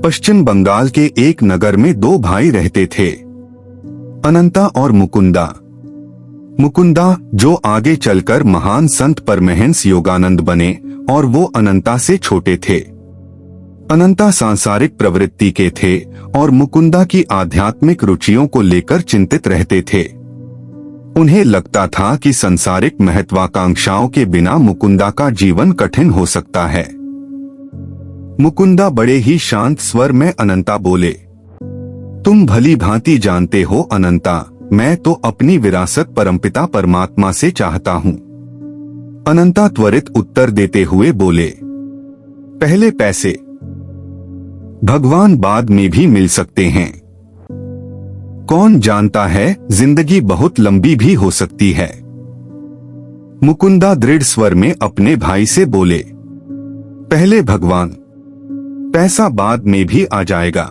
पश्चिम बंगाल के एक नगर में दो भाई रहते थे, अनंता और मुकुंदा। मुकुंदा, जो आगे चलकर महान संत परमहंस योगानंद बने, और वो अनंता से छोटे थे। अनंता सांसारिक प्रवृत्ति के थे और मुकुंदा की आध्यात्मिक रुचियों को लेकर चिंतित रहते थे। उन्हें लगता था कि सांसारिक महत्वाकांक्षाओं के बिना मुकुंदा का जीवन कठिन हो सकता है। मुकुंदा बड़े ही शांत स्वर में अनंता बोले, तुम भली भांति जानते हो अनंता, मैं तो अपनी विरासत परमपिता परमात्मा से चाहता हूँ। अनंता त्वरित उत्तर देते हुए बोले, पहले पैसे, भगवान बाद में भी मिल सकते हैं। कौन जानता है, जिंदगी बहुत लंबी भी हो सकती है। मुकुंदा दृढ़ स्वर में अपने भाई से बोले, पहले भगवान, पैसा बाद में भी आ जाएगा।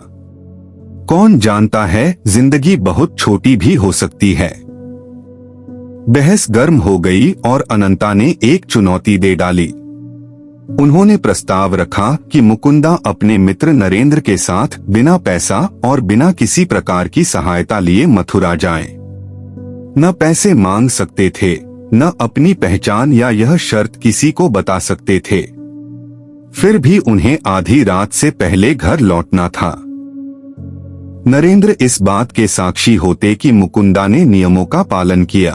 कौन जानता है, जिंदगी बहुत छोटी भी हो सकती है। बहस गर्म हो गई और अनंता ने एक चुनौती दे डाली। उन्होंने प्रस्ताव रखा कि मुकुंदा अपने मित्र नरेंद्र के साथ बिना पैसा और बिना किसी प्रकार की सहायता लिए मथुरा जाएं। न पैसे मांग सकते थे, न अपनी पहचान या यह शर्त किसी को बता सकते थे। फिर भी उन्हें आधी रात से पहले घर लौटना था। नरेंद्र इस बात के साक्षी होते कि मुकुंदा ने नियमों का पालन किया।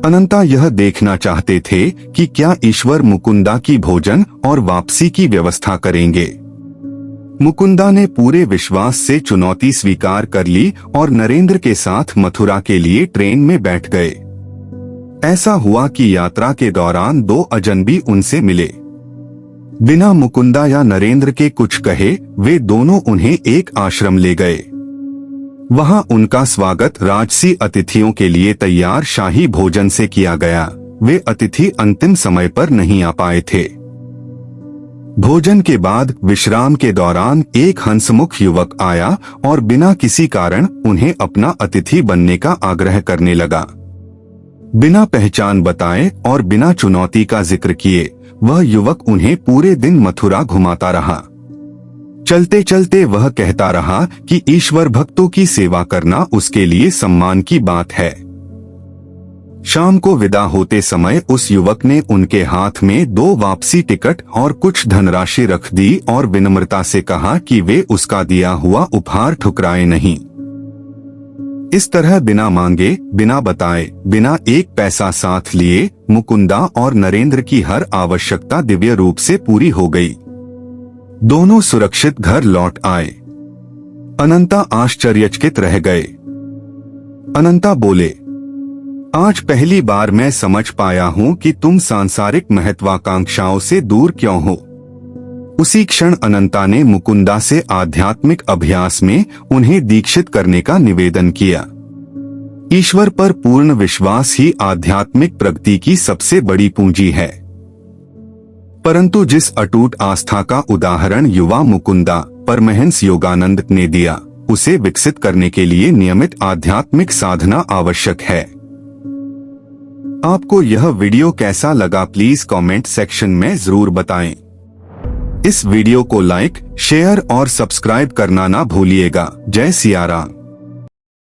अनंता यह देखना चाहते थे कि क्या ईश्वर मुकुंदा की भोजन और वापसी की व्यवस्था करेंगे। मुकुंदा ने पूरे विश्वास से चुनौती स्वीकार कर ली और नरेंद्र के साथ मथुरा के लिए ट्रेन में बैठ गए। ऐसा हुआ कि यात्रा के दौरान दो अजनबी उनसे मिले। बिना मुकुंदा या नरेंद्र के कुछ कहे वे दोनों उन्हें एक आश्रम ले गए। वहां उनका स्वागत राजसी अतिथियों के लिए तैयार शाही भोजन से किया गया। वे अतिथि अंतिम समय पर नहीं आ पाए थे। भोजन के बाद विश्राम के दौरान एक हंसमुख युवक आया और बिना किसी कारण उन्हें अपना अतिथि बनने का आग्रह करने लगा। बिना पहचान बताए और बिना चुनौती का जिक्र किए वह युवक उन्हें पूरे दिन मथुरा घुमाता रहा। चलते चलते वह कहता रहा कि ईश्वर भक्तों की सेवा करना उसके लिए सम्मान की बात है। शाम को विदा होते समय उस युवक ने उनके हाथ में 2 वापसी टिकट और कुछ धनराशि रख दी और विनम्रता से कहा कि वे उसका दिया हुआ उपहार ठुकराए नहीं। इस तरह बिना मांगे, बिना बताए, बिना एक पैसा साथ लिए मुकुंदा और नरेंद्र की हर आवश्यकता दिव्य रूप से पूरी हो गई। दोनों सुरक्षित घर लौट आए। अनंता आश्चर्यचकित रह गए। अनंता बोले, आज पहली बार मैं समझ पाया हूं कि तुम सांसारिक महत्वाकांक्षाओं से दूर क्यों हो। उसी क्षण अनंता ने मुकुंदा से आध्यात्मिक अभ्यास में उन्हें दीक्षित करने का निवेदन किया। ईश्वर पर पूर्ण विश्वास ही आध्यात्मिक प्रगति की सबसे बड़ी पूंजी है। परंतु जिस अटूट आस्था का उदाहरण युवा मुकुंदा परमहंस योगानंद ने दिया, उसे विकसित करने के लिए नियमित आध्यात्मिक साधना आवश्यक है। आपको यह वीडियो कैसा लगा प्लीज कमेंट सेक्शन में जरूर बताएं। इस वीडियो को लाइक, शेयर और सब्सक्राइब करना ना भूलिएगा। जय सिया राम।